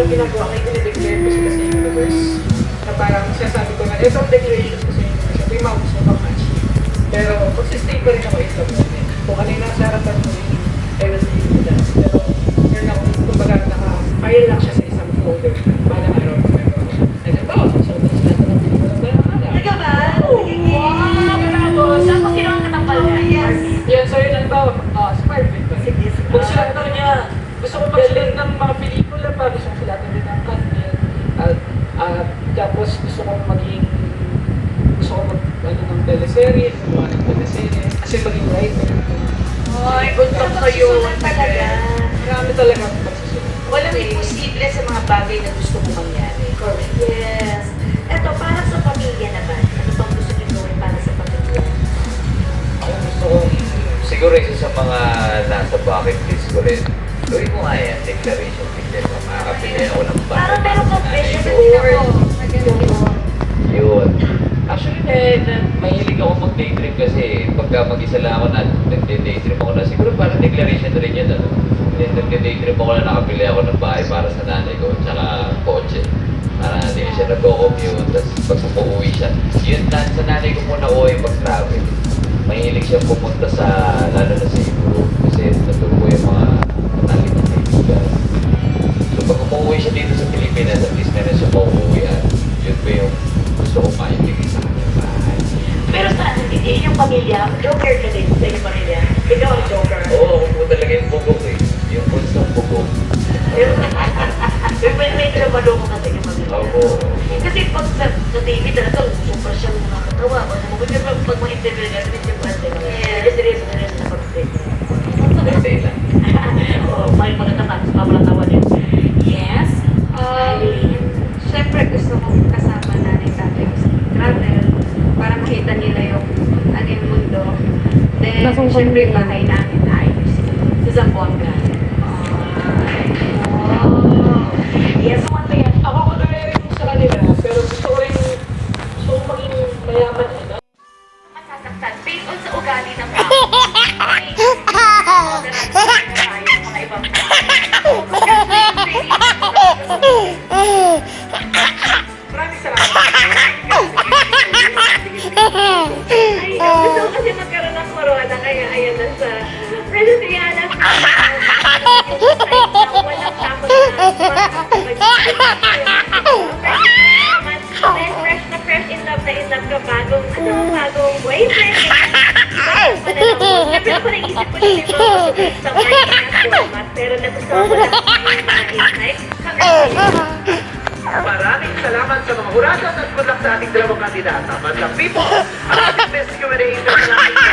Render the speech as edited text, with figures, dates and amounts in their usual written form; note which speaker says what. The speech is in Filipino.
Speaker 1: ginagawa kayo, dinideclare ko sila sa universe na parang sinasabi ko na ito ang declaration ko sa universe at may maubos mo pang match. Pero consistent pa rin ako in love natin. Kung ano yung nasa harapan mo yun, I will leave you that. Pero meron ako, kumbaga naka-file lang siya sa isang folder. Balang araw ko meron ako. Nagkatawa, susunod na sila ito ng people ng balang araw.
Speaker 2: Talaga ba? Wow! Bravo! Saan mo kinuha ka ng pala? Yes.
Speaker 1: Yan, so yun ang tawag. Smart fit ba? Pagsulat ko niya. Gusto ko magsulat ng mga pelikula pa. Gusto ko sulatan din ng content. Tapos gusto ko maging ng teleserye, gumawa ng teleserye. Kasi maging writer.
Speaker 2: Ay, buntok kayo. Talaga.
Speaker 1: Marami talaga ang pagsusulat.
Speaker 2: Walang imposible sa mga bagay na gusto mo mangyari. Correct. Yes. Eto, para sa pamilya naman. Ano bang gusto niyo gawin para sa pamilya?
Speaker 3: Ako gusto ko, siguro isa sa mga nasa bucket list ko rin. Gawin ko nga yan, declaration picture ko. Makakapili ako ng bahay.
Speaker 2: Parang meron kang vision
Speaker 3: ko. Yun. Actually, mahilig ako mag-daydream kasi pagka mag-isa lang ako na nag-daydream ako na siguro parang declaration na rin yun. Ano? Nag-daydream ako na nakapili ako ng bahay para sa nanay ko tsaka kotse. Para hindi siya nag-co-commute, tapos pag umuwi siya. Yun, sa nanay ko muna uwi pag-travel. Mahilig siya pumunta sa, lalo na sa Europe kasi nandun po yung mga natin na kaibigan. So pag umuwi siya dito sa Pilipinas, at least meron siya pauuwian. Yun po yung gusto ko maibigay sa kanyang bahay.
Speaker 2: Pero sa yung pamilya, joker ka din sa iyong pamilya. Ikaw ang joker.
Speaker 3: Oo, ako po talaga yung bugok eh. Yung konstang bugok.
Speaker 2: May trabado mo kasi yung pamilya.
Speaker 3: Ako.
Speaker 2: Kasi pag sa TV talaga, super siya nakakatawa. Pag ma-interview ka, hindi siya pwede. Kasi seryoso na rin sa pag-interview.
Speaker 3: Birthday lang.
Speaker 2: Oo, may pagkatawa din. Yes.
Speaker 4: Siyempre gusto kong kasama nanay tatay ko sa travel para makita nila yung mundo. Then, siyempre bahay namin na ayos.
Speaker 2: Sa Zamboanga. Yes, ano yan?
Speaker 1: Ako ko na rin sa kanila, pero gusto ko maging mayaman eh.
Speaker 2: Masasaktan based on sa ugali ng tao. Mga ibang
Speaker 1: Maraming salamat.
Speaker 2: Ay, gusto ko kasi magkaroon ng corona kaya ayan na sa pero siya na walang takot na fresh in love ka bagong boyfriend pero ko naisip ko din sa format pero nagustuhan ko lang
Speaker 1: Maraming salamat sa mga huragan at good luck sa ating dalawang kandidata. Madlang people, ang ating best Q&A international